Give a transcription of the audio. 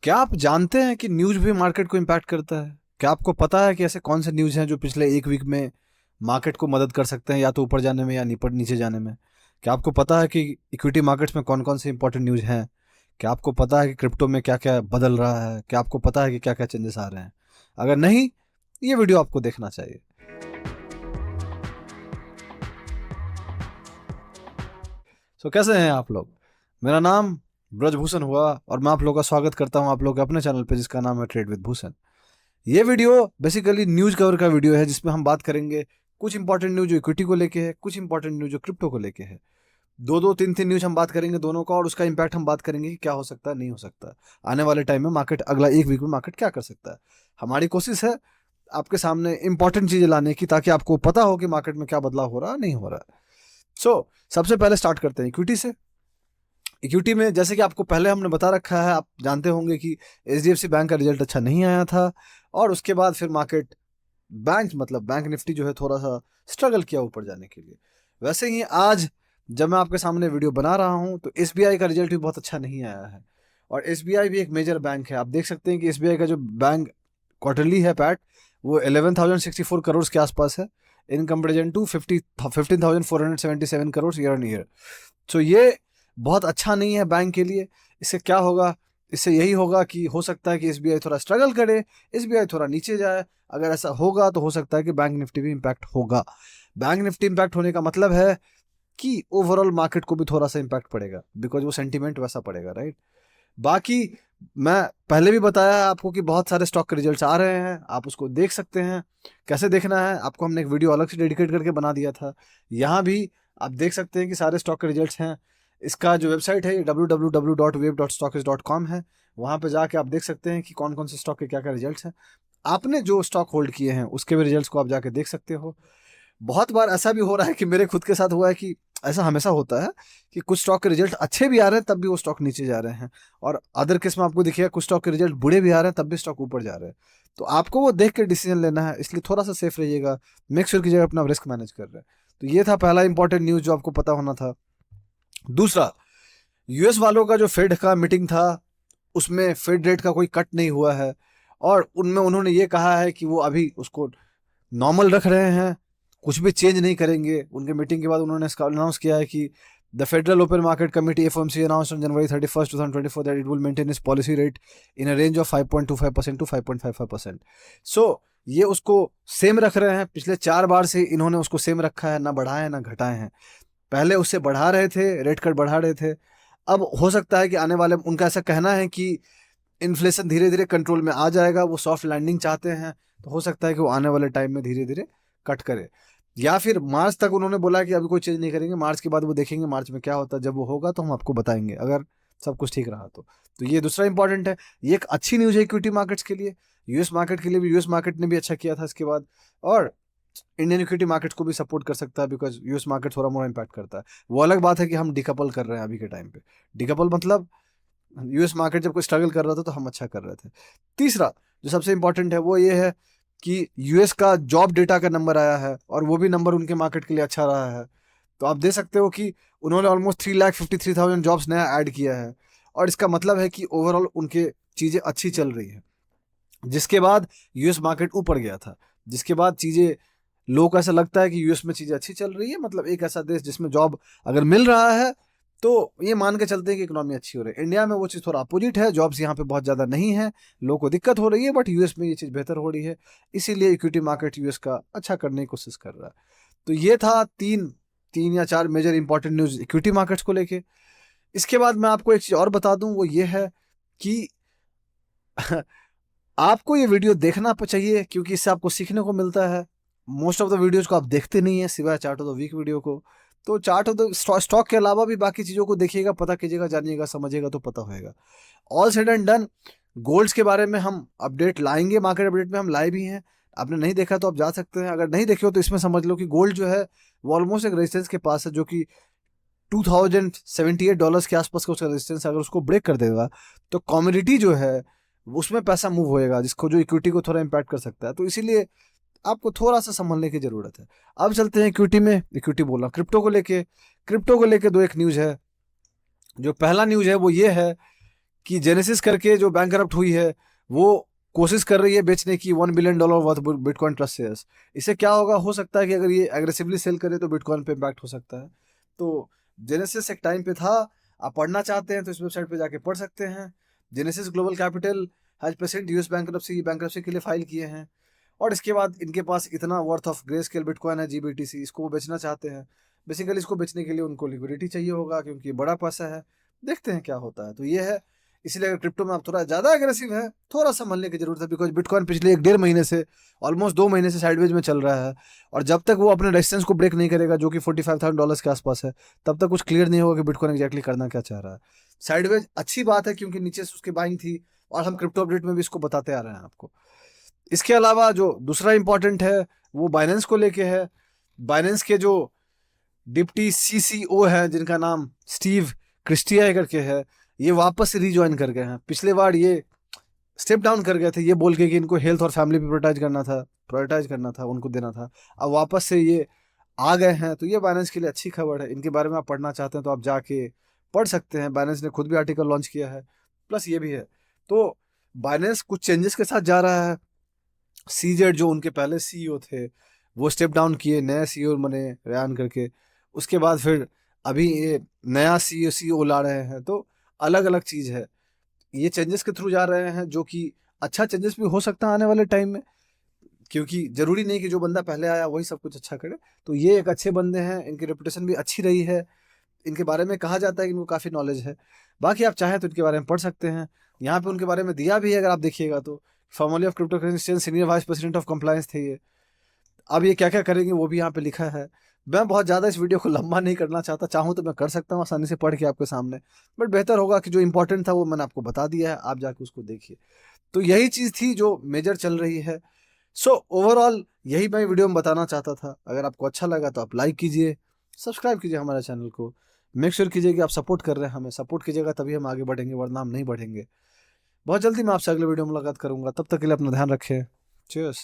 क्या आप जानते हैं कि न्यूज़ भी मार्केट को इम्पैक्ट करता है? क्या आपको पता है कि ऐसे कौन से न्यूज़ हैं जो पिछले एक वीक में मार्केट को मदद कर सकते हैं, या तो ऊपर जाने में या नीचे जाने में? क्या आपको पता है कि इक्विटी मार्केट्स में कौन कौन से इंपॉर्टेंट न्यूज़ हैं? क्या आपको पता है कि क्रिप्टो में क्या क्या बदल रहा है? क्या आपको पता है कि क्या क्या चेंजेस आ रहे हैं? अगर नहीं, ये वीडियो आपको देखना चाहिए। कैसे हैं आप लोग? मेरा नाम ब्रजभूषण हुआ और मैं आप लोगों का स्वागत करता हूं आप लोग के अपने चैनल पे, जिसका नाम है ट्रेड विद भूषण। ये वीडियो बेसिकली न्यूज़ कवर का वीडियो है, जिसमें हम बात करेंगे कुछ इंपॉर्टेंट न्यूज़ जो इक्विटी को लेके है, कुछ इंपॉर्टेंट न्यूज़ जो क्रिप्टो को लेके है। दो दो तीन तीन न्यूज़ हम बात करेंगे दोनों का, और उसका इंपैक्ट हम बात करेंगे कि क्या हो सकता है, नहीं हो सकता। आने वाले टाइम में मार्केट, अगला एक वीक में मार्केट क्या कर सकता है। हमारी कोशिश है आपके सामने इंपॉर्टेंट चीज़ें लाने की, ताकि आपको पता हो कि मार्केट में क्या बदलाव हो रहा है, नहीं हो रहा है। सबसे पहले स्टार्ट करते हैं इक्विटी से। इक्विटी में जैसे कि आपको पहले हमने बता रखा है, आप जानते होंगे कि एचडीएफसी बैंक का रिजल्ट अच्छा नहीं आया था, और उसके बाद फिर मार्केट, बैंक निफ्टी जो है थोड़ा सा स्ट्रगल किया ऊपर जाने के लिए। वैसे ही आज जब मैं आपके सामने वीडियो बना रहा हूं, तो एसबीआई का रिजल्ट भी बहुत अच्छा नहीं आया है। और एसबीआई भी एक मेजर बैंक है। आप देख सकते हैं कि एसबीआई का जो बैंक क्वार्टरली है पैट, वो 11,064 करोड़ के आसपास है, in comparison to 15,477 crore year on year. ये बहुत अच्छा नहीं है बैंक के लिए। इससे क्या होगा? इससे यही होगा कि हो सकता है कि एसबीआई थोड़ा स्ट्रगल करे, एसबीआई थोड़ा नीचे जाए। अगर ऐसा होगा तो हो सकता है कि बैंक निफ्टी भी इम्पैक्ट होगा। बैंक निफ्टी इम्पैक्ट होने का मतलब है कि ओवरऑल मार्केट को भी थोड़ा सा इम्पैक्ट पड़ेगा, बिकॉज वो सेंटीमेंट वैसा पड़ेगा, राइट। बाकी मैं पहले भी बताया है आपको कि बहुत सारे स्टॉक के रिजल्ट्स आ रहे हैं, आप उसको देख सकते हैं। कैसे देखना है आपको, हमने एक वीडियो अलग से डेडिकेट करके बना दिया था। यहाँ भी आप देख सकते हैं कि सारे स्टॉक के रिजल्ट्स हैं। इसका जो वेबसाइट है www.wave.stockis.com है। वहाँ पे जाके आप देख सकते हैं कि कौन कौन से स्टॉक के क्या क्या रिजल्ट्स हैं। आपने जो स्टॉक होल्ड किए हैं उसके भी रिजल्ट्स को आप जाके देख सकते हो। बहुत बार ऐसा भी हो रहा है कि मेरे खुद के साथ हुआ है कि ऐसा हमेशा होता है कि कुछ स्टॉक के रिजल्ट अच्छे भी आ रहे हैं तब भी वो स्टॉक नीचे जा रहे हैं, और अदर केस में आपको दिखेगा कुछ स्टॉक के रिजल्ट बुरे भी आ रहे हैं तब भी स्टॉक ऊपर जा रहे हैं। तो आपको वो देख के डिसीजन लेना है, इसलिए थोड़ा सा सेफ रहिएगा। मेक श्योर कीजिएगा अपना रिस्क मैनेज कर रहे हैं। तो ये था पहला इंपॉर्टेंट न्यूज़ जो आपको पता होना था। दूसरा, यूएस वालों का जो फेड का मीटिंग था, उसमें फेड रेट का कोई कट नहीं हुआ है, और उनमें उन्होंने ये कहा है कि वो अभी उसको नॉर्मल रख रहे हैं, कुछ भी चेंज नहीं करेंगे। उनके मीटिंग के बाद उन्होंने इसका अनाउंस किया है कि the federal open market committee FOMC announced on January 31st 2024 that it will maintain its policy rate in a range of 5.25% to 5.55%। ये उसको सेम रख रहे हैं। पिछले 4 बार से इन्होंने उसको सेम रखा है, ना बढ़ाए ना घटाए हैं। पहले उससे बढ़ा रहे थे, रेट कट बढ़ा रहे थे। अब हो सकता है कि आने वाले, उनका ऐसा कहना है कि इन्फ्लेशन धीरे धीरे कंट्रोल में आ जाएगा, वो सॉफ्ट लैंडिंग चाहते हैं। तो हो सकता है कि वो आने वाले टाइम में धीरे धीरे कट करे, या फिर मार्च तक उन्होंने बोला कि अभी कोई चेंज नहीं करेंगे, मार्च के बाद वो देखेंगे मार्च में क्या होता है। जब वो होगा तो हम आपको बताएंगे, अगर सब कुछ ठीक रहा तो ये दूसरा इंपॉर्टेंट है। ये एक अच्छी न्यूज़ है इक्विटी मार्केट्स के लिए, यूएस मार्केट के लिए भी। यूएस मार्केट ने भी अच्छा किया था इसके बाद, और इंडियन इक्विटी मार्केट्स को भी सपोर्ट कर सकता है, बिकॉज यूएस मार्केट थोड़ा मोड़ा इम्पैक्ट करता है। वो अलग बात है कि हम डिकपल कर रहे हैं अभी के टाइम पे। डिकपल मतलब यूएस मार्केट जब कोई स्ट्रगल कर रहा था तो हम अच्छा कर रहे थे। तीसरा जो सबसे इंपॉर्टेंट है वो ये है कि यूएस का जॉब डेटा का नंबर आया है, और वो भी नंबर उनके मार्केट के लिए अच्छा रहा है। तो आप देख सकते हो कि उन्होंने ऑलमोस्ट 3,53,000 जॉब्स नया ऐड किया है, और इसका मतलब है कि ओवरऑल उनके चीज़ें अच्छी चल रही है। जिसके बाद यूएस मार्केट ऊपर गया था, जिसके बाद चीज़ें, लोगों को ऐसा लगता है कि यूएस में चीज़ें अच्छी चल रही है, मतलब एक ऐसा देश जिसमें जॉब अगर मिल रहा है तो ये मान के चलते हैं कि इकोनॉमी अच्छी हो रही है। इंडिया में वो चीज़ थोड़ा अपोजिट है, जॉब्स यहाँ पे बहुत ज़्यादा नहीं है, लोगों को दिक्कत हो रही है, बट यूएस में ये चीज़ बेहतर हो रही है। इसीलिए इक्विटी मार्केट यूएस का अच्छा करने की कोशिश कर रहा है। तो ये था तीन तीन या चार major important news equity markets को लेके। इसके बाद मैं आपको एक चीज़ और बता दूं, वो ये है कि आपको ये वीडियो देखना चाहिए, क्योंकि इससे आपको सीखने को मिलता है। मोस्ट ऑफ द वीडियोज को आप देखते नहीं है, सिवाय chart of the week video को। तो चार्ट ऑफ द स्टॉक के अलावा भी बाकी चीज़ों को देखिएगा, पता कीजिएगा, जानिएगा, समझिएगा, तो पता होएगा। All said and done, golds के बारे में हम अपडेट लाएंगे, मार्केट अपडेट में हम लाए भी हैं। आपने नहीं देखा तो आप जा सकते हैं, अगर नहीं देखे हो तो इसमें समझ लो कि गोल्ड जो है वो ऑलमोस्ट एक रेजिस्टेंस के पास है, जो कि $2,078 के आसपास का उसका रेजिस्टेंस। अगर उसको ब्रेक कर देगा तो कॉमोडिटी जो है उसमें पैसा मूव होएगा, जिसको जो इक्विटी को थोड़ा इम्पैक्ट कर सकता है। तो इसीलिए आपको थोड़ा सा संभलने की जरूरत है। अब चलते हैं इक्विटी में, इक्विटी बोल रहा हूँ, क्रिप्टो को लेके दो एक न्यूज़ है। जो पहला न्यूज़ है वो ये है कि जेनेसिस करके जो बैंकरप्ट हुई है वो कोशिश कर रही है बेचने की $1 billion worth bitcoin trust shares. इससे क्या होगा, हो सकता है कि अगर ये एग्रेसिवली सेल करे तो बिटकॉइन पे इम्पैक्ट हो सकता है। तो जेनेसिस एक टाइम पे था, आप पढ़ना चाहते हैं तो इस वेबसाइट पे जाके पढ़ सकते हैं। Genesis global capital has present US bankruptcy के लिए फाइल किए हैं, और इसके बाद इनके पास इतना worth of grey scale bitcoin है GBTC, इसको वो बेचना चाहते हैं। बेसिकली इसको बेचने के लिए उनको लिक्विडिटी चाहिए होगा क्योंकि ये बड़ा पैसा है। देखते हैं क्या होता है। तो ये है, इसलिए अगर क्रिप्टो में आप थोड़ा ज़्यादा एग्रेसिव है, थोड़ा संभलने की जरूरत है, बिकॉज बिटकॉइन पिछले 1-1.5 महीने से, ऑलमोस्ट 2 महीने से साइडवेज में चल रहा है, और जब तक वो अपने रेजिस्टेंस को ब्रेक नहीं करेगा जो कि $45,000 के आसपास है, तब तक कुछ क्लियर नहीं होगा कि बिटकॉइन एग्जैक्टली करना क्या चाह रहा है। साइडवेज अच्छी बात है क्योंकि नीचे से उसकी बाइंग थी, और हम क्रिप्टो अपडेट में भी इसको बताते आ रहे हैं आपको। इसके अलावा जो दूसरा इंपॉर्टेंट है वो बाइनेंस को लेके है। बाइनेंस के जो डिप्टी CCO है जिनका नाम स्टीव क्रिस्टिया करके है, ये वापस से रीज्वाइन कर गए हैं। पिछले बार ये स्टेप डाउन कर गए थे ये बोल के कि इनको हेल्थ और फैमिली पे प्रायोरिटाइज करना था, उनको देना था। अब वापस से ये आ गए हैं, तो ये बाइनेंस के लिए अच्छी खबर है। इनके बारे में आप पढ़ना चाहते हैं तो आप जाके पढ़ सकते हैं। बाइनेंस ने खुद भी आर्टिकल लॉन्च किया है, प्लस ये भी है। तो बाइनेंस कुछ चेंजेस के साथ जा रहा है। सीजेड जो उनके पहले CEO थे वो स्टेप डाउन किए, नया CEO बने रेयान करके। उसके बाद फिर अभी ये नया CEO ला रहे हैं, तो अलग अलग चीज़ है। ये चेंजेस के थ्रू जा रहे हैं जो कि अच्छा चेंजेस भी हो सकता है आने वाले टाइम में, क्योंकि जरूरी नहीं कि जो बंदा पहले आया वही सब कुछ अच्छा करे। तो ये एक अच्छे बंदे हैं, इनकी रेपुटेशन भी अच्छी रही है, इनके बारे में कहा जाता है कि इनको काफ़ी नॉलेज है। बाकी आप चाहें तो इनके बारे में पढ़ सकते हैं, यहाँ पे उनके बारे में दिया भी है अगर आप देखिएगा तो। Formally of crypto currency senior vice president of compliance थे ये। अब ये क्या क्या करेंगे वो भी यहाँ पे लिखा है। मैं बहुत ज़्यादा इस वीडियो को लंबा नहीं करना चाहता, चाहूँ तो मैं कर सकता हूँ आसानी से पढ़ के आपके सामने, बट बेहतर होगा कि जो इंपॉर्टेंट था वो मैंने आपको बता दिया है, आप जाके उसको देखिए। तो यही चीज़ थी जो मेजर चल रही है। सो ओवरऑल यही मैं वीडियो में बताना चाहता था। अगर आपको अच्छा लगा तो आप लाइक कीजिए, सब्सक्राइब कीजिए हमारे चैनल को, मेक श्योर कीजिए कि आप सपोर्ट कर रहे हैं, हमें सपोर्ट कीजिएगा तभी हम आगे बढ़ेंगे, वरना हम नहीं बढ़ेंगे। बहुत जल्दी मैं आपसे अगले वीडियो में मुलाकात करूंगा, तब तक के लिए अपना ध्यान रखें। चीयर्स।